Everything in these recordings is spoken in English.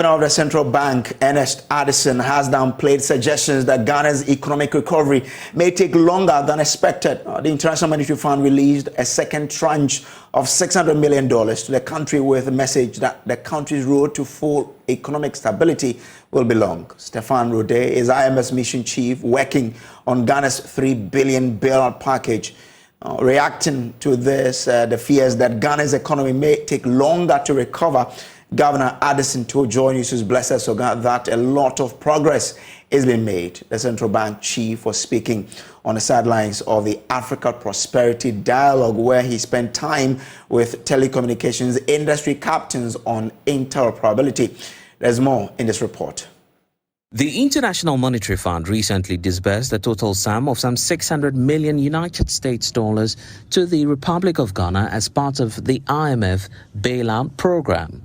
Governor of the Central Bank, Ernest Addison, has downplayed suggestions that Ghana's economic recovery may take longer than expected. The International Monetary Fund released a second tranche of $600 million to the country with a message that the country's road to full economic stability will be long. Stefan Rode is IMF's mission chief working on Ghana's $3 billion bailout package. Reacting to this, the fears that Ghana's economy may take longer to recover, Governor Addison told JoyNews' Blessed Soga that a lot of progress is being made. The central bank chief was speaking on the sidelines of the Africa Prosperity Dialogue, where he spent time with telecommunications industry captains on interoperability. There's more in this report. The International Monetary Fund recently disbursed a total sum of some $600 million United States dollars to the Republic of Ghana as part of the IMF bailout program.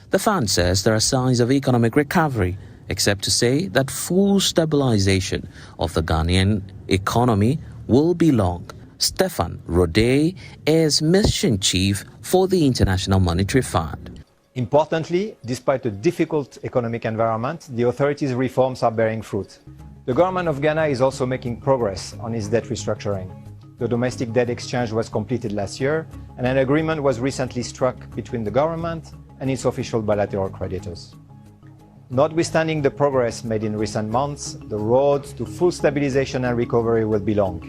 The fund says there are signs of economic recovery, except to say that full stabilization of the Ghanaian economy will be long. Stefan Rode is mission chief for the International Monetary Fund. Importantly, despite a difficult economic environment, the authorities' reforms are bearing fruit. The government of Ghana is also making progress on its debt restructuring. The domestic debt exchange was completed last year, and an agreement was recently struck between the government and its official bilateral creditors. Notwithstanding the progress made in recent months, the road to full stabilization and recovery will be long.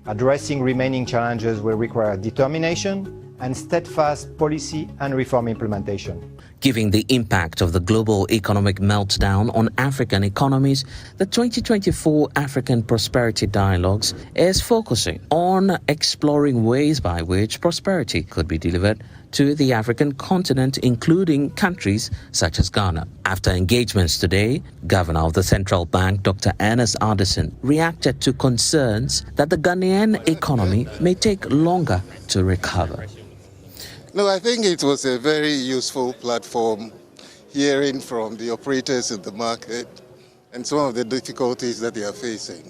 Addressing remaining challenges will require determination and steadfast policy and reform implementation. Given the impact of the global economic meltdown on African economies, the 2024 African Prosperity Dialogues is focusing on exploring ways by which prosperity could be delivered to the African continent, including countries such as Ghana. After engagements today, Governor of the Central Bank, Dr. Ernest Addison, reacted to concerns that the Ghanaian economy may take longer to recover. No, I think it was a very useful platform, hearing from the operators in the market and some of the difficulties that they are facing.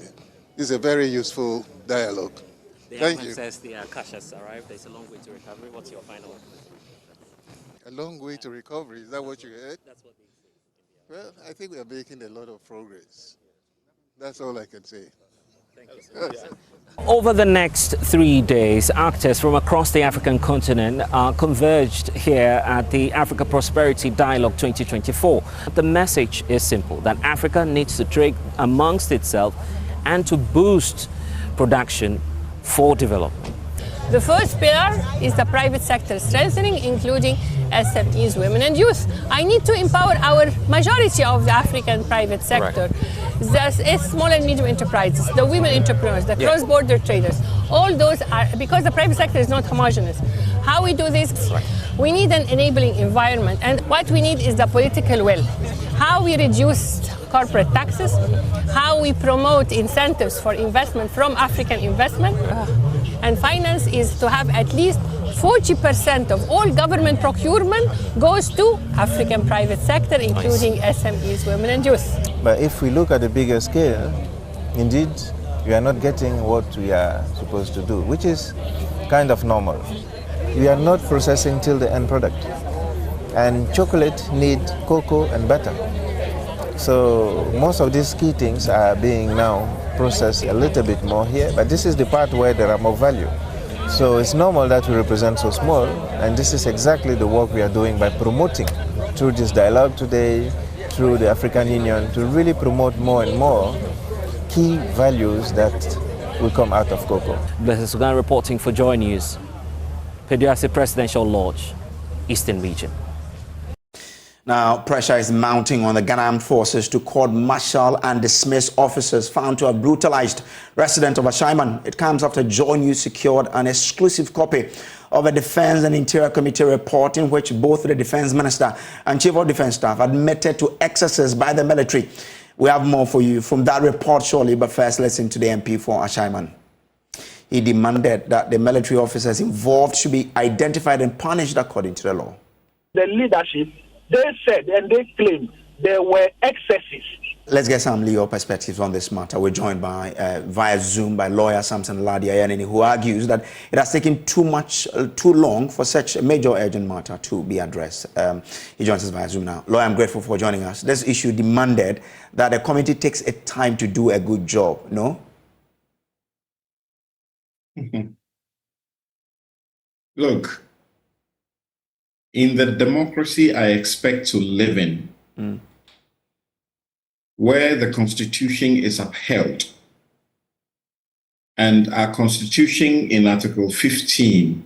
It's a very useful dialogue. Thank you. Says the cash has arrived. There's a long way to recovery. What's your final one? A long way to recovery. Is that what you heard? That's what they say. Well, I think we are making a lot of progress. That's all I can say. Thank you. Over the next 3 days, actors from across the African continent are converged here at the Africa Prosperity Dialogue 2024. The message is simple, that Africa needs to trade amongst itself and to boost production for development. The first pillar is the private sector strengthening, including SMEs, women and youth. I need to empower our majority of the African private sector. The small and medium enterprises, the women entrepreneurs, the cross-border traders, all those are, because the private sector is not homogeneous. How we do this? We need an enabling environment, and what we need is the political will. How we reduce corporate taxes, how we promote incentives for investment from African investment, and finance is to have at least 40% of all government procurement goes to African private sector, including SMEs, women and youth. But if we look at the bigger scale, indeed, we are not getting what we are supposed to do, which is kind of normal. We are not processing till the end product. And chocolate needs cocoa and butter. So most of these key things are being now processed a little bit more here, but this is the part where there are more value. So it's normal that we represent so small, and this is exactly the work we are doing by promoting through this dialogue today, through the African Union, to really promote more and more key values that will come out of cocoa. Blessed Sugan reporting for JoyNews, Peduase Presidential Lodge, Eastern Region. Now, pressure is mounting on the Ghana Armed Forces to court-martial and dismiss officers found to have brutalized residents of Ashaiman. It comes after JoyNews secured an exclusive copy of a Defense and Interior Committee report in which both the Defense Minister and Chief of Defense Staff admitted to excesses by the military. We have more for you from that report shortly, but first listen to the MP for Ashaiman. He demanded that the military officers involved should be identified and punished according to the law. The leadership, they said and they claimed there were excesses. Let's get some legal perspectives on this matter. We're joined by via Zoom by lawyer Samson Lardy Anyenini, who argues that it has taken too long for such a major urgent matter to be addressed. He joins us via Zoom now. Lawyer, I'm grateful for joining us. This issue demanded that the committee takes a time to do a good job, no? Look, in the democracy I expect to live in, where the Constitution is upheld, and our Constitution in Article 15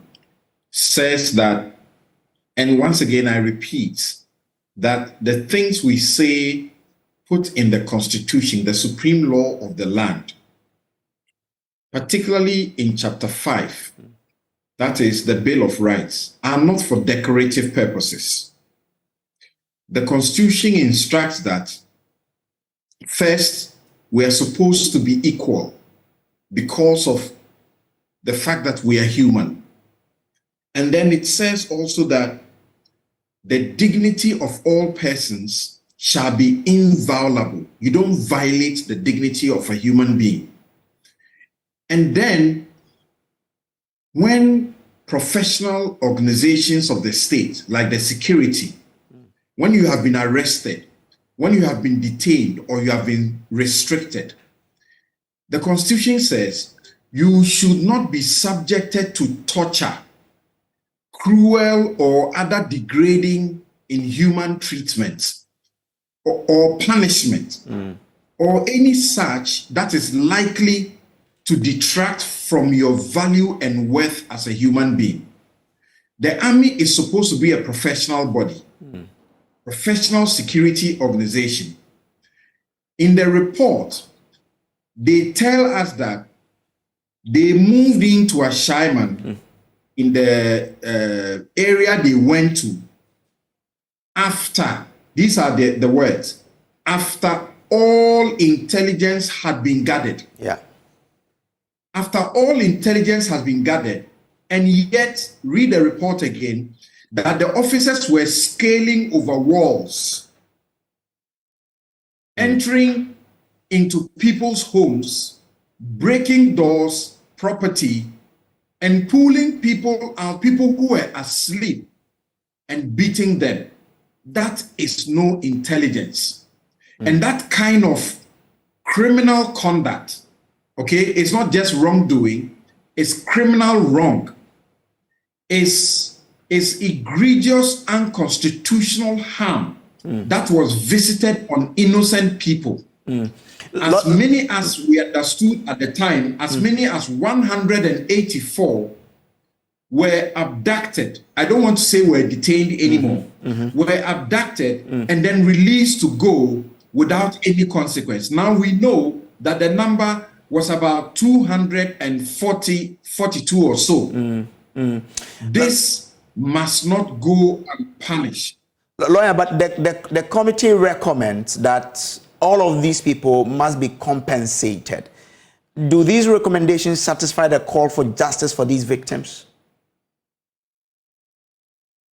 says that, and once again I repeat, that the things we say put in the Constitution, the supreme law of the land, particularly in Chapter 5, that is the Bill of Rights, are not for decorative purposes. The Constitution instructs that first, we are supposed to be equal because of the fact that we are human. And then it says also that the dignity of all persons shall be inviolable. You don't violate the dignity of a human being. And then when professional organizations of the state, like the security, when you have been arrested, when you have been detained or you have been restricted, the Constitution says you should not be subjected to torture, cruel or other degrading, inhuman treatment or punishment or any such that is likely to detract from your value and worth as a human being. The army is supposed to be a professional body. Professional security organization. In the report, they tell us that they moved into Ashaiman in the area they went to after, these are the words, after all intelligence had been gathered. Yeah. After all intelligence has been gathered, and yet, read the report again, that the officers were scaling over walls, entering into people's homes, breaking doors, property, and pulling people out, people who were asleep, and beating them. That is no intelligence. And that kind of criminal conduct, okay, it's not just wrongdoing, it's criminal wrong, is egregious unconstitutional harm that was visited on innocent people. As many as we understood at the time, as many as 184 were abducted. I don't want to say were detained anymore. Were abducted and then released to go without any consequence. Now we know that the number was about 242 or so. This must not go unpunished. Lawyer, but the committee recommends that all of these people must be compensated. Do these recommendations satisfy the call for justice for these victims?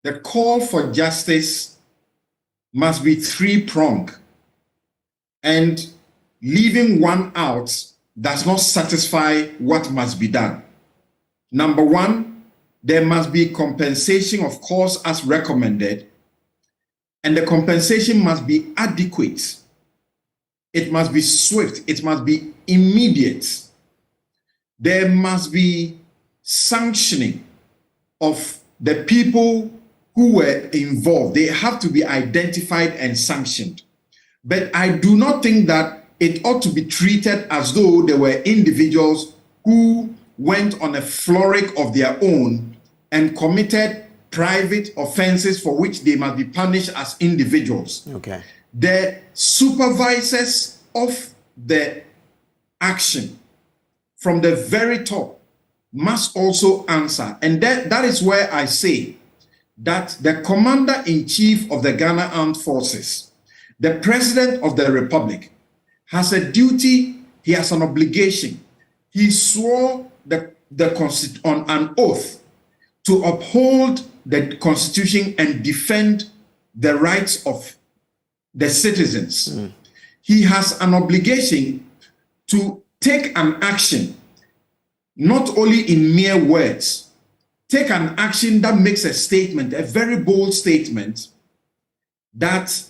The call for justice must be three-pronged, and leaving one out does not satisfy what must be done. Number one, there must be compensation, of course, as recommended, and the compensation must be adequate. It must be swift. It must be immediate. There must be sanctioning of the people who were involved. They have to be identified and sanctioned. But I do not think that it ought to be treated as though there were individuals who went on a frolic of their own and committed private offenses for which they must be punished as individuals. Okay. The supervisors of the action from the very top must also answer. And that is where I say that the Commander-in-Chief of the Ghana Armed Forces, the President of the Republic, has a duty, he has an obligation. He swore on an oath to uphold the Constitution and defend the rights of the citizens. He has an obligation to take an action, not only in mere words, take an action that makes a statement, a very bold statement, that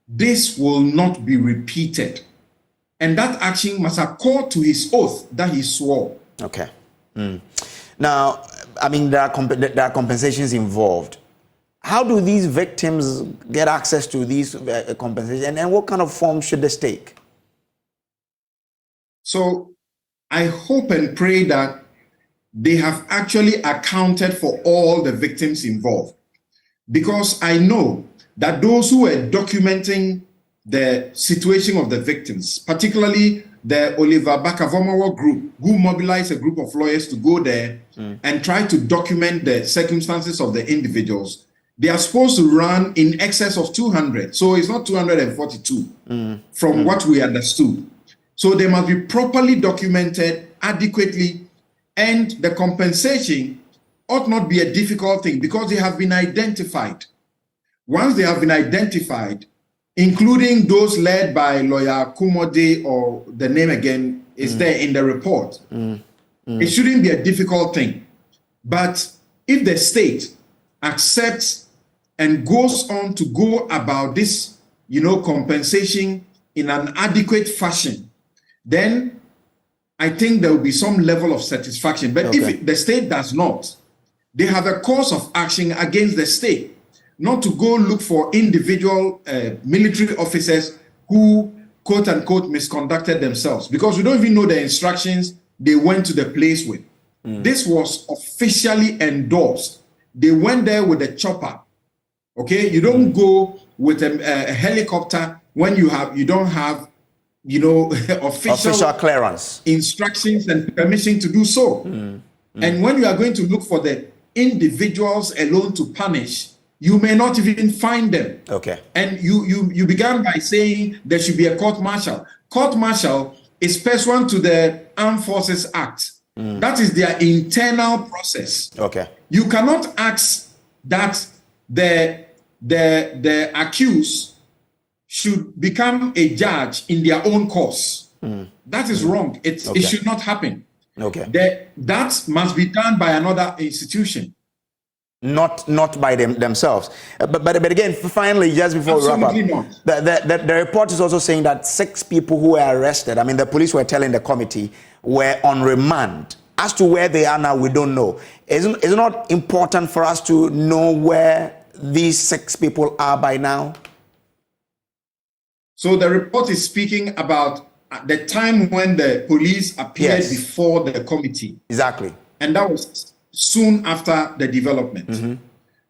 this will not be repeated. And that action must accord to his oath that he swore. Okay. Now, I mean, there are compensations involved. How do these victims get access to these compensations, and what kind of form should they take? So I hope and pray that they have actually accounted for all the victims involved, because I know that those who were documenting the situation of the victims, particularly the Oliver Bakavomawa group, who mobilized a group of lawyers to go there and try to document the circumstances of the individuals, they are supposed to run in excess of 200. So it's not 242 from what we understood. So they must be properly documented adequately, and the compensation ought not be a difficult thing because they have been identified. Once they have been identified, including those led by lawyer Kumode, or the name again is there in the report, it shouldn't be a difficult thing. But if the state accepts and goes on to go about this, compensation in an adequate fashion, then I think there will be some level of satisfaction. But if the state does not, they have a course of action against the state, not to go look for individual military officers who, quote unquote, misconducted themselves, because we don't even know the instructions they went to the place with. This was officially endorsed. They went there with a chopper. Okay, you don't go with a helicopter when you don't have official clearance, instructions and permission to do so. And when you are going to look for the individuals alone to punish, you may not even find them. Okay. And you began by saying there should be a court martial. Court martial is pursuant to the Armed Forces Act. That is their internal process. Okay. You cannot ask that the accused should become a judge in their own cause. That is wrong. It should not happen. Okay. That must be done by another institution. Not by themselves. But again, finally, just before we wrap up, the report is also saying that 6 people who were arrested, I mean, the police were telling the committee, were on remand. As to where they are now, we don't know. Is it not important for us to know where these 6 people are by now? So the report is speaking about the time when the police appeared before the committee. Exactly. And that was soon after the development.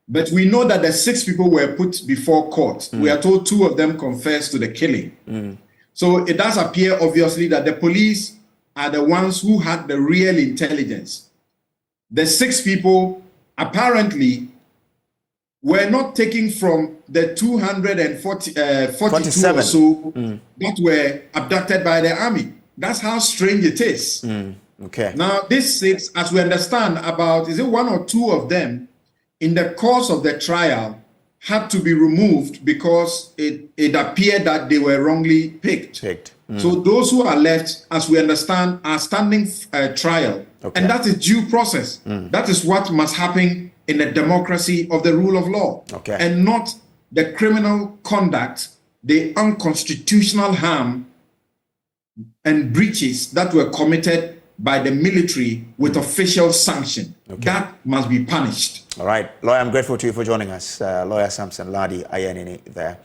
But we know that the 6 people were put before court. We are told 2 of them confessed to the killing. So it does appear obviously that the police are the ones who had the real intelligence. The 6 people apparently were not taken from the 242 or so that were abducted by the army. That's how strange it is. Okay. Now, this 6, as we understand, about, is it 1 or 2 of them, in the course of the trial, had to be removed because it appeared that they were wrongly picked. So those who are left, as we understand, are standing trial. And that is due process. That is what must happen in a democracy of the rule of law. And not the criminal conduct, the unconstitutional harm and breaches that were committed by the military with official sanction. That must be punished. All right. Lawyer, I'm grateful to you for joining us. Lawyer Samson Lardy Anyenini there.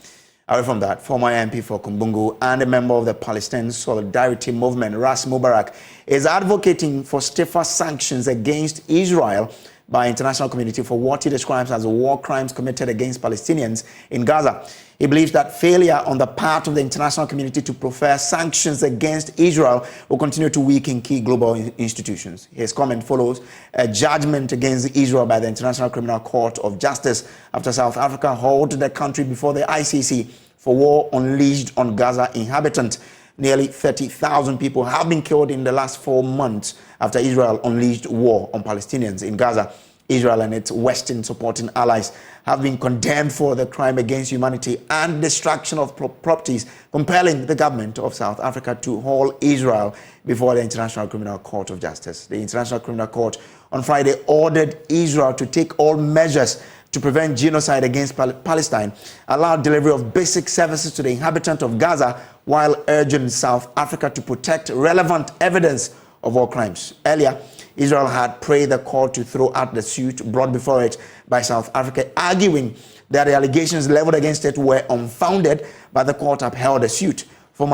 Away from that, former MP for Kumbungu and a member of the Palestinian Solidarity Movement, Ras Mubarak, is advocating for stiffer sanctions against Israel by international community for what he describes as war crimes committed against Palestinians in Gaza. He believes that failure on the part of the international community to prefer sanctions against Israel will continue to weaken key global institutions. His comment follows a judgment against Israel by the International Criminal Court of Justice after South Africa hauled the country before the ICC for war unleashed on Gaza inhabitants. Nearly 30,000 people have been killed in the last 4 months after Israel unleashed war on Palestinians in Gaza. Israel and its Western supporting allies have been condemned for the crime against humanity and destruction of properties, compelling the government of South Africa to haul Israel before the International Criminal Court of Justice. The International Criminal Court on Friday ordered Israel to take all measures to prevent genocide against Palestine, allow delivery of basic services to the inhabitants of Gaza, while urging South Africa to protect relevant evidence of war crimes. Earlier, Israel had prayed the court to throw out the suit brought before it by South Africa, arguing that the allegations leveled against it were unfounded, but the court upheld the suit. For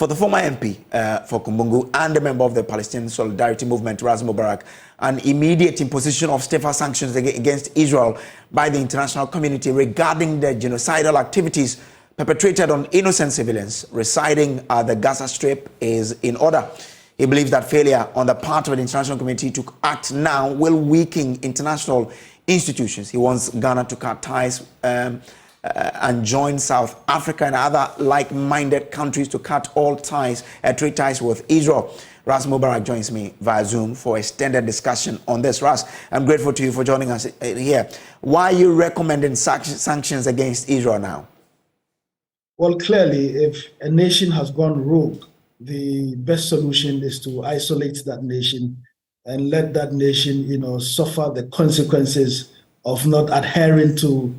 the former MP for Kumbungu and a member of the Palestinian Solidarity Movement, Ras Mubarak, an immediate imposition of stiffer sanctions against Israel by the international community regarding the genocidal activities perpetrated on innocent civilians residing at the Gaza Strip is in order. He believes that failure on the part of the international community to act now will weaken international institutions. He wants Ghana to cut ties and join South Africa and other like-minded countries to cut all ties, trade ties with Israel. Ras Mubarak joins me via Zoom for extended discussion on this. Ras, I'm grateful to you for joining us here. Why are you recommending sanctions against Israel now? Well, clearly, if a nation has gone rogue, the best solution is to isolate that nation and let that nation, suffer the consequences of not adhering to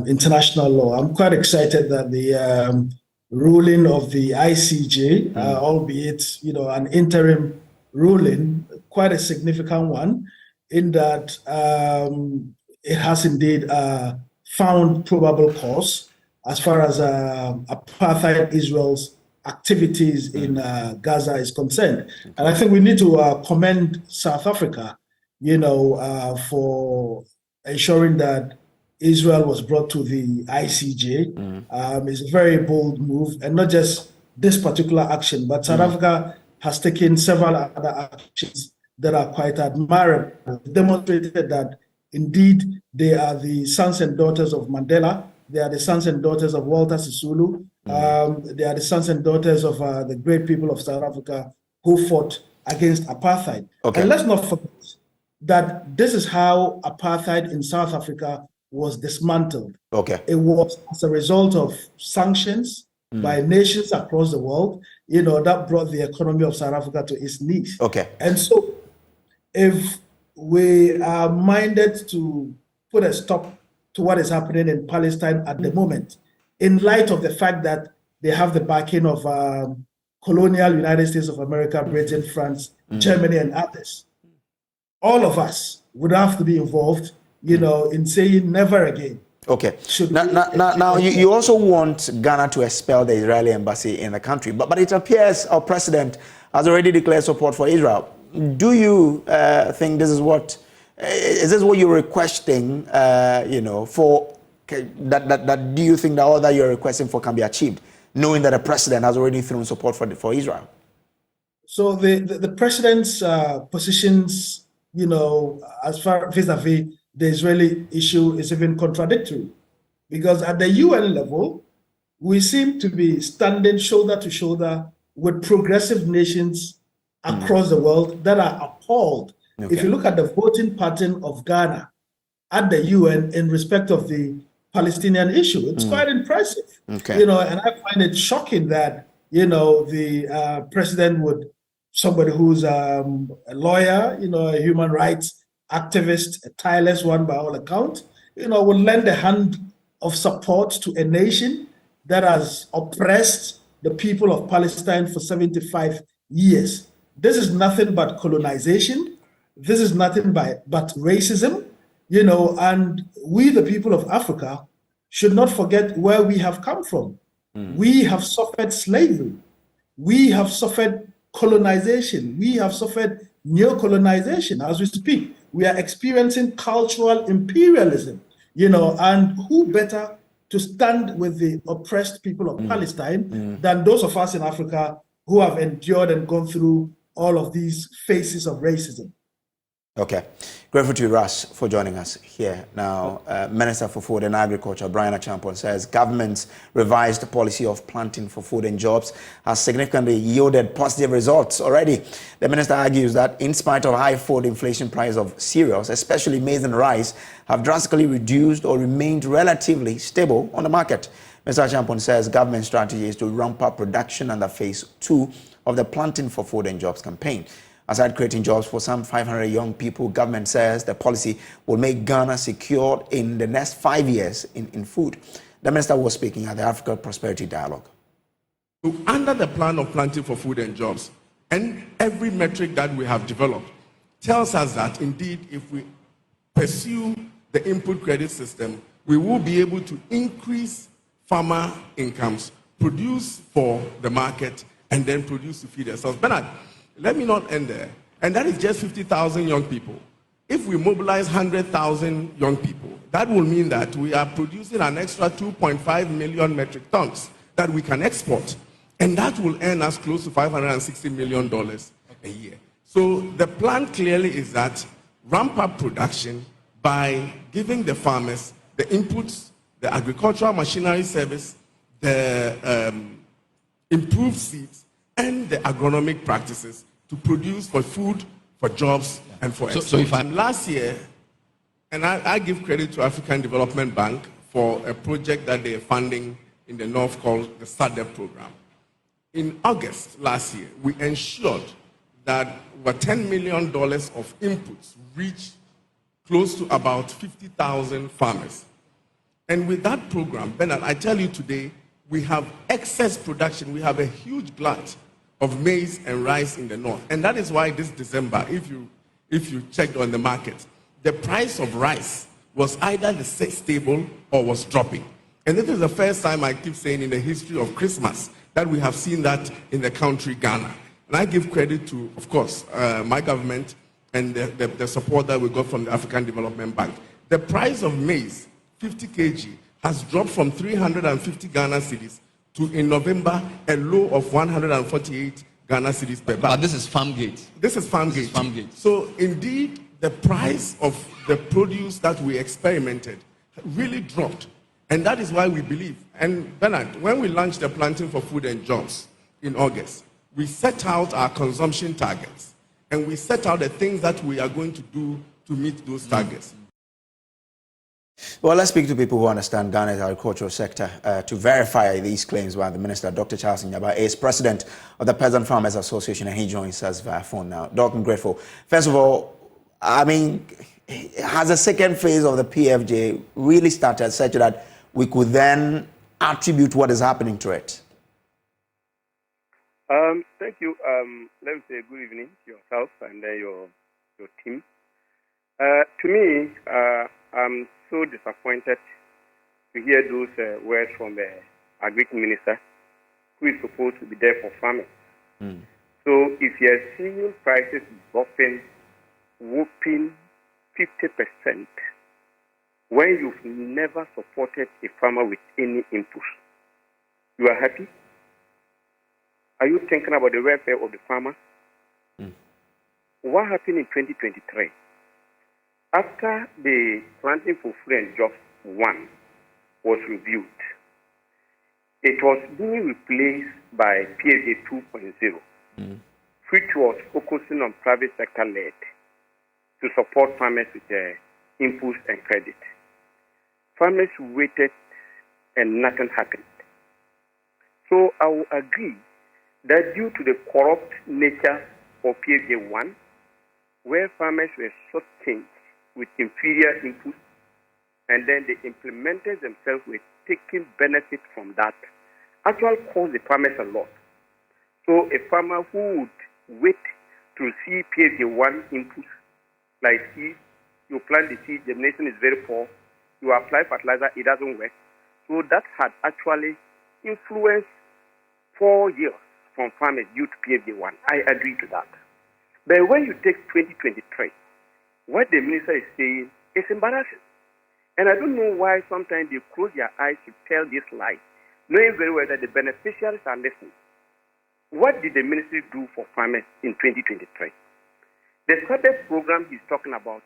international law. I'm quite excited that the ruling of the ICJ, albeit an interim ruling, quite a significant one, in that it has indeed found probable cause as far as apartheid Israel's activities in Gaza is concerned. And I think we need to commend South Africa, for ensuring that Israel was brought to the ICJ. It's a very bold move, and not just this particular action, but South Africa has taken several other actions that are quite admirable, demonstrated that indeed they are the sons and daughters of Mandela, they are the sons and daughters of Walter Sisulu, they are the sons and daughters of the great people of South Africa who fought against apartheid. Okay. And let's not forget that this is how apartheid in South Africa was dismantled. Okay. It was as a result of sanctions by nations across the world, that brought the economy of South Africa to its knees. Okay. And so if we are minded to put a stop to what is happening in Palestine at the moment, in light of the fact that they have the backing of colonial United States of America, Britain, France, Germany, and others, all of us would have to be involved, in saying never again. Okay. Now you also want Ghana to expel the Israeli embassy in the country, but it appears our president has already declared support for Israel. Do you think this is what you're requesting? For that do you think that all that you're requesting for can be achieved, knowing that the president has already thrown support for Israel? So the president's positions, as far vis-a-vis the Israeli issue is even contradictory, because at the UN level, we seem to be standing shoulder to shoulder with progressive nations across the world that are appalled. Okay. If you look at the voting pattern of Ghana at the UN in respect of the Palestinian issue, it's quite impressive. Okay. And I find it shocking that, the president would, somebody who's a lawyer, a human rights activist, a tireless one by all accounts, will lend a hand of support to a nation that has oppressed the people of Palestine for 75 years. This is nothing but colonization. This is nothing but racism, and we, the people of Africa, should not forget where we have come from. We have suffered slavery. We have suffered colonization. We have suffered neo-colonization. As we speak, we are experiencing cultural imperialism, and who better to stand with the oppressed people of Palestine than those of us in Africa who have endured and gone through all of these phases of racism. Okay. Grateful to you, Russ, for joining us here. Now, Minister for Food and Agriculture, Brian Ashaiman, says government's revised policy of planting for food and jobs has significantly yielded positive results already. The minister argues that in spite of high food inflation price of cereals, especially maize and rice, have drastically reduced or remained relatively stable on the market. Mr. Ashaiman says government strategy is to ramp up production under phase 2 of the Planting for Food and Jobs campaign. Aside creating jobs for some 500 young people, government says the policy will make Ghana secure in the next 5 years in food. The minister was speaking at the Africa Prosperity Dialogue. So under the plan of Planting for Food and Jobs, and every metric that we have developed tells us that indeed if we pursue the input credit system, we will be able to increase farmer incomes, produce for the market, and then produce to feed ourselves. Bernard, let me not end there. And that is just 50,000 young people. If we mobilize 100,000 young people, that will mean that we are producing an extra 2.5 million metric tons that we can export. And that will earn us close to $560 million a year. So the plan clearly is that ramp up production by giving the farmers the inputs, the agricultural machinery service, the improved seeds, and the agronomic practices to produce for food, for jobs, and for export. So if last year, and I give credit to African Development Bank for a project that they are funding in the North called the SADC program. In August last year, we ensured that over $10 million of inputs reached close to about 50,000 farmers. And with that program, Bernard, I tell you today, we have excess production. We have a huge glut of maize and rice in the north. And that is why this December, if you checked on the market, the price of rice was either stable or was dropping. And this is the first time, I keep saying, in the history of Christmas that we have seen that in the country Ghana. And I give credit to, of course, my government and the support that we got from the African Development Bank. The price of maize, 50 kg, has dropped from 350 Ghana cedis to, in November, a low of 148 Ghana cedis per bag. But this is farm gate. This is farm gate. So indeed, the price of the produce that we experimented really dropped. And that is why we believe. And Bernard, when we launched the Planting for Food and Jobs in August, we set out our consumption targets. And we set out the things that we are going to do to meet those targets. Well, let's speak to people who understand Ghana's agricultural sector to verify these claims by the minister. Dr. Charles Nyaba is president of the Peasant Farmers Association, and he joins us via phone now. Doc, I'm grateful. First of all, I mean, has the second phase of the PFJ really started such that we could then attribute what is happening to it? Thank you. Let me say good evening to yourself and your team. To me, I'm so disappointed to hear those words from the Agric Minister, who is supposed to be there for farmers. So if you're seeing prices dropping, whooping 50%, when you've never supported a farmer with any input, you are happy? Are you thinking about the welfare of the farmer? What happened in 2023? After the Planting for Food and Jobs 1 was reviewed, it was being replaced by PFJ 2.0, which was focusing on private sector led to support farmers with inputs and credit. Farmers waited and nothing happened. So I will agree that due to the corrupt nature of PFJ 1, where farmers were shortchanged with inferior inputs, and then the implementers themselves were taking benefit from that, actually cost the farmers a lot. So a farmer who would wait to see PFJ 1 inputs, like seed, you plant the seed, germination is very poor, you apply fertilizer, it doesn't work. So that had actually influenced 4 years from farmers due to PFJ 1. I agree to that. But when you take 2023, what the minister is saying is embarrassing. And I don't know why sometimes they close their eyes to tell this lie, knowing very well that the beneficiaries are listening. What did the ministry do for farmers in 2023? The SADC program he's talking about,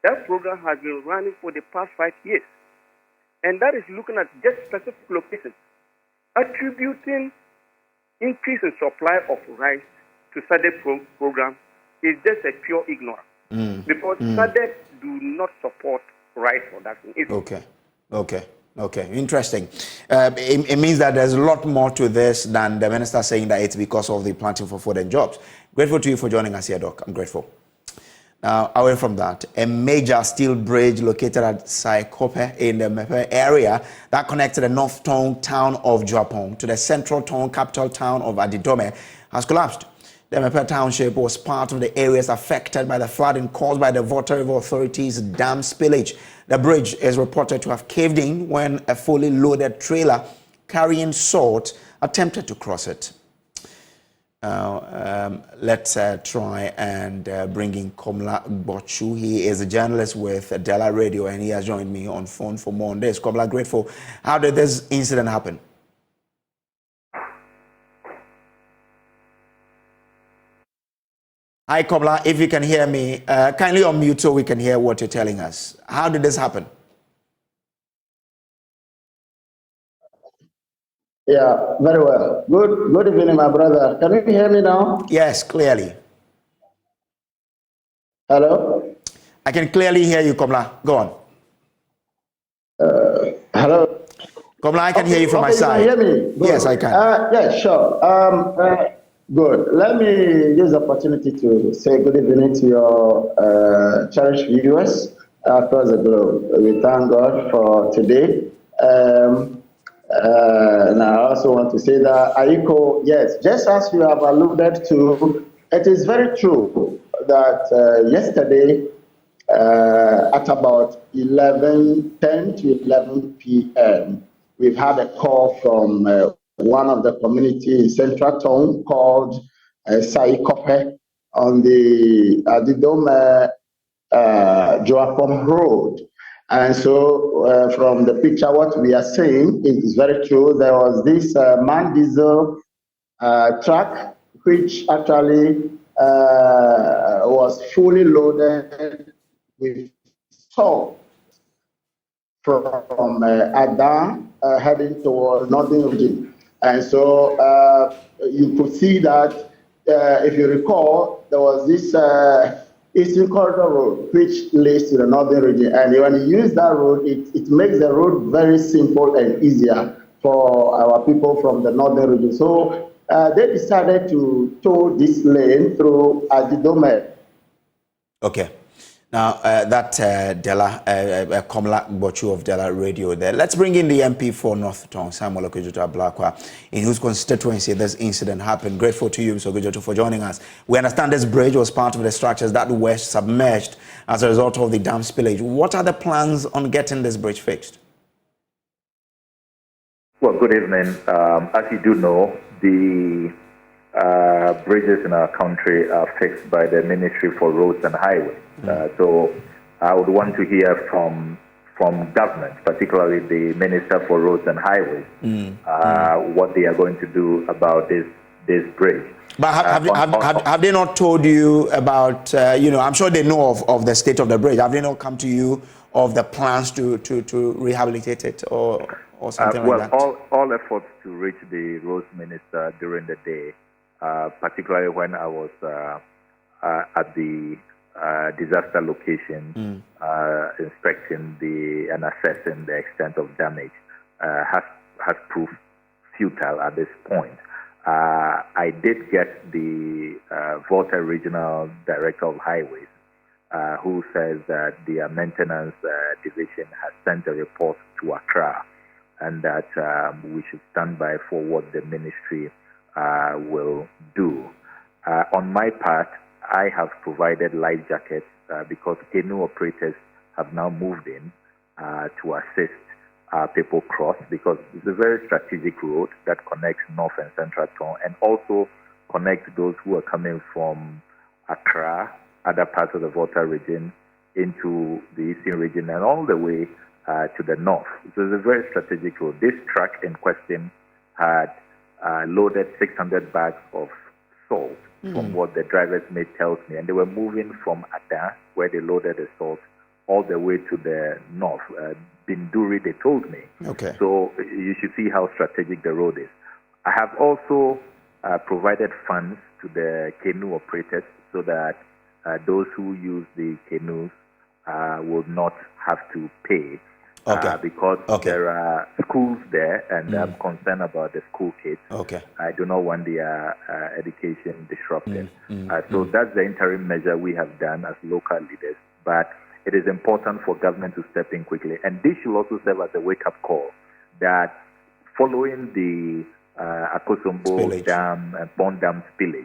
that program has been running for the past 5 years. And that is looking at just specific locations. Attributing increase in supply of rice to SADC program is just a pure ignorance. Because SADC do not support rice production. Okay. Interesting. It means that there's a lot more to this than the minister saying that it's because of the planting for food and jobs. Grateful to you for joining us here, Doc. I'm grateful. Now, away from that, a major steel bridge located at Saikope in the Mepe area that connected the North Tongu town of Juapong to the Central Tongu capital town of Adidome has collapsed. The Mepe township was part of the areas affected by the flooding caused by the Volta River Authority's dam spillage. The bridge is reported to have caved in when a fully loaded trailer carrying salt attempted to cross it. Let's try and bring in Komla Bochu. He is a journalist with Dela Radio and he has joined me on phone for more on this. Komla, grateful. How did this incident happen? Hi, Komla. If you can hear me, kindly unmute so we can hear what you're telling us. How did this happen? Yeah, very well. Good evening, my brother. Can you hear me now? Yes, clearly. Hello? I can clearly hear you, Komla. Go on. Hello? Komla, I can hear you from my side. You can hear me? Good. Yes, I can. Yeah, sure. Good. Let me use the opportunity to say good evening to your cherished viewers across the globe. We thank God for today. And I also want to say that Aiko, yes, just as you have alluded to, it is very true that yesterday at about 10 to 11 p.m., we've had a call from one of the community in Central Tongu called Saikope on the Adidome Joapom Road. And so from the picture, what we are saying is very true. There was this man diesel truck, which actually was fully loaded with salt from Adan heading towards northern region. And so you could see that, if you recall, there was this Eastern Corridor Road, which leads to the northern region. And when you use that road, it makes the road very simple and easier for our people from the northern region. So they decided to tow this lane through Adidome. Okay. Now, Dela, Komla Bochu of Dela Radio there. Let's bring in the MP for North Tongu, Samuel Okujuta Blakwa, in whose constituency this incident happened. Grateful to you, Mr. Okujuta, for joining us. We understand this bridge was part of the structures that were submerged as a result of the dam spillage. What are the plans on getting this bridge fixed? Well, good evening. As you do know, the bridges in our country are fixed by the Ministry for Roads and Highways. So I would want to hear from government, particularly the Minister for Roads and Highways, what they are going to do about this bridge. But have they not told you about, I'm sure they know of the state of the bridge. Have they not come to you of the plans to rehabilitate it or something like that? Well, all efforts to reach the Roads Minister during the day, particularly when I was at the disaster location, inspecting and assessing the extent of damage, has proved futile at this point. I did get the Volta Regional Director of Highways, who says that the maintenance division has sent a report to Accra, and that we should stand by for what the ministry will do. On my part, I have provided life jackets because canoe operators have now moved in to assist people cross, because it's a very strategic road that connects North and Central Tongu, and also connects those who are coming from Accra, other parts of the Volta region, into the Eastern region, and all the way to the north. So it's a very strategic road. This truck in question had loaded 600 bags of salt from what the driver's mate tells me. And they were moving from Ada, where they loaded the salt, all the way to the north. Binduri, they told me. Okay. So you should see how strategic the road is. I have also provided funds to the canoe operators so that those who use the canoes will not have to pay. Because there are schools there, and I'm concerned about the school kids. I do not want their education disrupted. So that's the interim measure we have done as local leaders. But it is important for government to step in quickly. And this should also serve as a wake-up call that following the Akosombo Dam and Bond Dam spillage,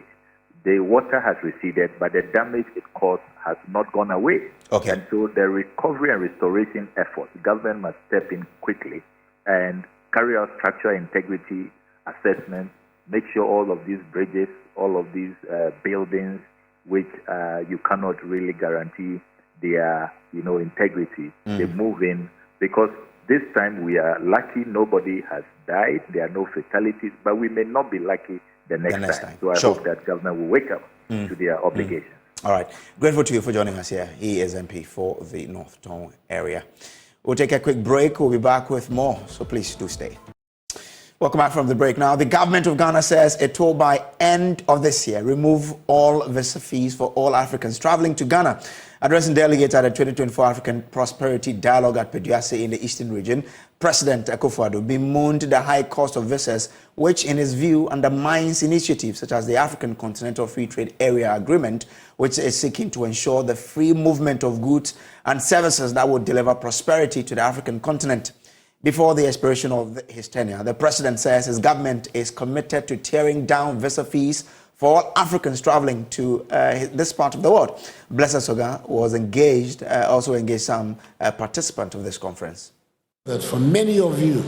the water has receded, but the damage it caused has not gone away. And so the recovery and restoration efforts, government must step in quickly and carry out structural integrity assessment, make sure all of these bridges, all of these buildings, which you cannot really guarantee their, integrity, they move in, because this time we are lucky nobody has died, there are no fatalities, but we may not be lucky the next time. So I hope that government will wake up to their obligations. All right. Grateful to you for joining us here. He is MP for the North Tongu area. We'll take a quick break. We'll be back with more, so please do stay. Welcome back from the break. Now, the government of Ghana says it will, by end of this year, remove all visa fees for all Africans traveling to Ghana. Addressing delegates at the 2024 African Prosperity Dialogue at Peduase in the Eastern Region, President Akufo-Addo bemoaned the high cost of visas, which in his view undermines initiatives such as the African Continental Free Trade Area Agreement, which is seeking to ensure the free movement of goods and services that would deliver prosperity to the African continent. Before the expiration of his tenure, the president says his government is committed to tearing down visa fees for all Africans traveling to this part of the world. Blessed Soga was also engaged some participant of this conference. That for many of you,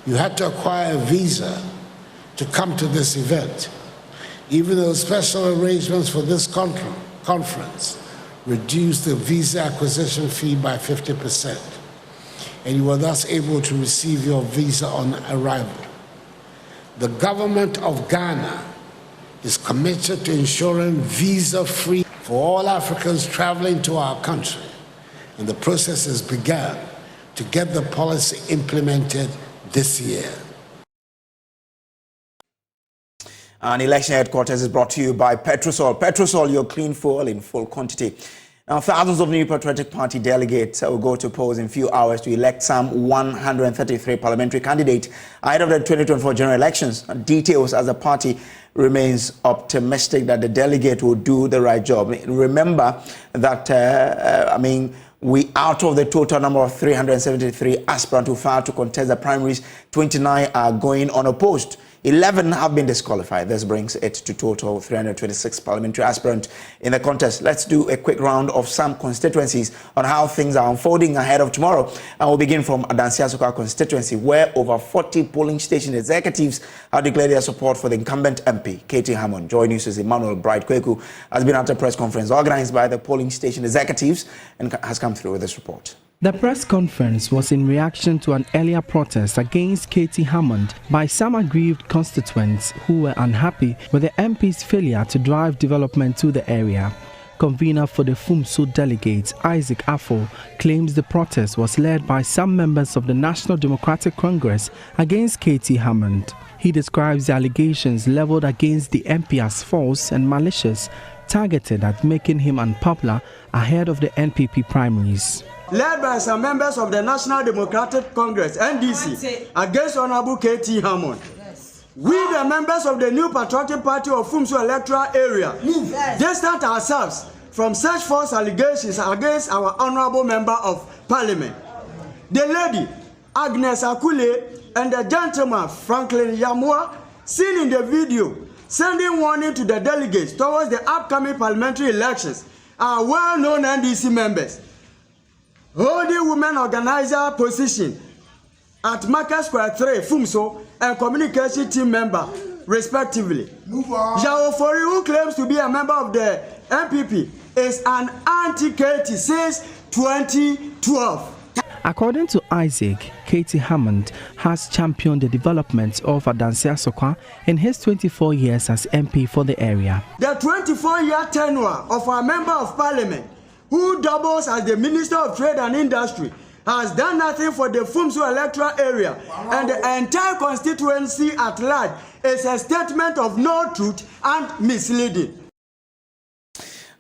you had to acquire a visa to come to this event. Even though special arrangements for this conference reduced the visa acquisition fee by 50%, and you were thus able to receive your visa on arrival. The government of Ghana is committed to ensuring visa-free for all Africans traveling to our country, and the process has begun to get the policy implemented this year. An election headquarters is brought to you by Petrosol. Petrosol, your clean fuel in full quantity. Now, thousands of new Patriotic Party delegates will go to polls in a few hours to elect some 133 parliamentary candidates ahead of the 2024 general elections. Details as the party remains optimistic that the delegate will do the right job. Remember that, we out of the total number of 373 aspirants who filed to contest the primaries, 29 are going unopposed. 11 have been disqualified. This brings it to total 326 parliamentary aspirants in the contest. Let's do a quick round of some constituencies on how things are unfolding ahead of tomorrow. And we'll begin from Adansi-Asokwa constituency, where over 40 polling station executives have declared their support for the incumbent MP, Katie Hammond. JoyNews' Emmanuel Bright Kweku has been at a press conference organized by the polling station executives and has come through with this report. The press conference was in reaction to an earlier protest against Katie Hammond by some aggrieved constituents who were unhappy with the MP's failure to drive development to the area. Convener for the FUMSO delegates, Isaac Afo, claims the protest was led by some members of the National Democratic Congress against Katie Hammond. He describes the allegations leveled against the MP as false and malicious, targeted at making him unpopular ahead of the NPP primaries. Led by some members of the National Democratic Congress, NDC, against Honorable Katie Hammond. We, the members of the New Patriotic Party of FUMSO electoral area, distance ourselves from such false allegations against our honorable member of parliament. The lady, Agnes Akule, and the gentleman, Franklin Yamua, seen in the video, sending warning to the delegates towards the upcoming parliamentary elections, are well-known NDC members. Holding women organizer position at Market Square 3, FUMSO, and communication team member, respectively. Jao Fori, who claims to be a member of the MPP, is an anti-Katie since 2012. According to Isaac, Katie Hammond has championed the development of Adanse Asokwa in his 24 years as MP for the area. The 24-year tenure of our Member of Parliament, who doubles as the Minister of Trade and Industry, has done nothing for the Fumsu electoral area, and the entire constituency at large is a statement of no truth and misleading.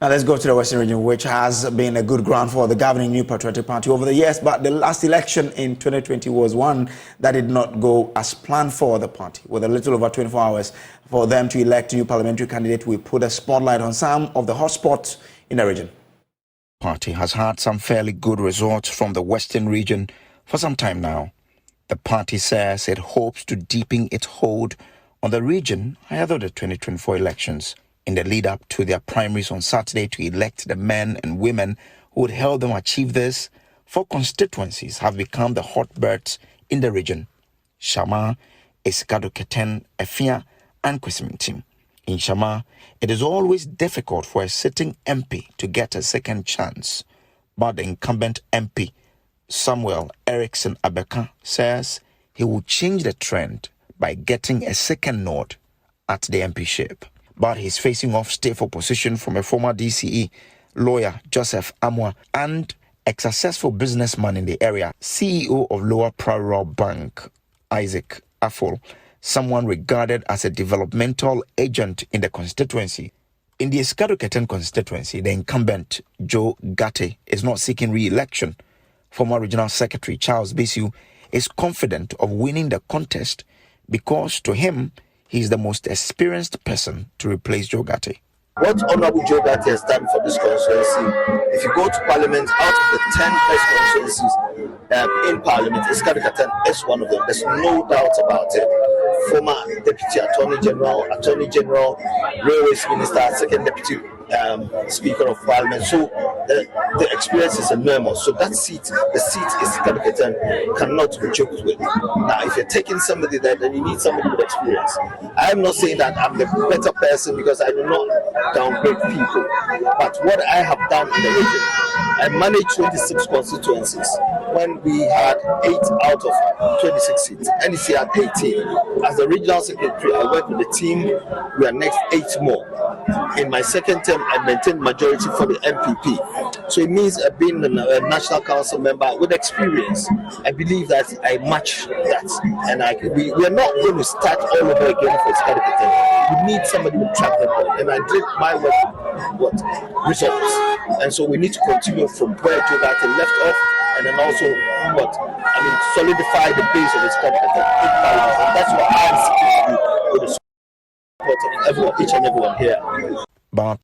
Now let's go to the Western region, which has been a good ground for the governing New Patriotic Party over the years, but the last election in 2020 was one that did not go as planned for the party. With a little over 24 hours for them to elect a new parliamentary candidate, we put a spotlight on some of the hotspots in the region. Party has had some fairly good results from the Western region for some time now. The party says it hopes to deepen its hold on the region ahead of the 2024 elections. In the lead-up to their primaries on Saturday to elect the men and women who would help them achieve this, 4 constituencies have become the hotbeds in the region: Shama, Esikado Keten, Efia, and Kwesimintim. In Shama, it is always difficult for a sitting MP to get a second chance, but the incumbent MP, Samuel Erickson Abeka, says he will change the trend by getting a second nod at the MPship. But he's facing off stiff opposition from a former DCE, lawyer Joseph Amwa, and a successful businessman in the area, CEO of Lower Rural Bank, Isaac Affle, someone regarded as a developmental agent in the constituency. In the Esikado Keten constituency, the incumbent, Joe Gate, is not seeking re-election. Former Regional Secretary Charles Bisu is confident of winning the contest because, to him, he is the most experienced person to replace Joe Gate. What Honorable Joe Gate has done for this constituency, if you go to Parliament, out of the 10 best constituencies in Parliament, Esikado Keten is one of them. There's no doubt about it. Former Deputy Attorney General, Railways Minister, Second Deputy Speaker of Parliament. So the experience is enormous. So that seat, the seat Esikado Keten, cannot be joked with. Now, if you're taking somebody there, then you need somebody with experience. I'm not saying that I'm the better person because I do not downgrade people. But what I have done in the region, I managed 26 constituencies when we had 8 out of 26 seats. NEC had 18. As the regional secretary, I worked with the team. We are next 8 more. In my second term, I maintained majority for the MPP. So it means being a national council member with experience. I believe that I match that. And we are not going to start all over again for Esikado Keten. We need somebody with track record. And I did my work with results. And so we need to continue from where Joe Gate left off, and then also solidify the base of Esikado Keten in Parliament. And that's what I am seeking to do with the support of each and everyone here. But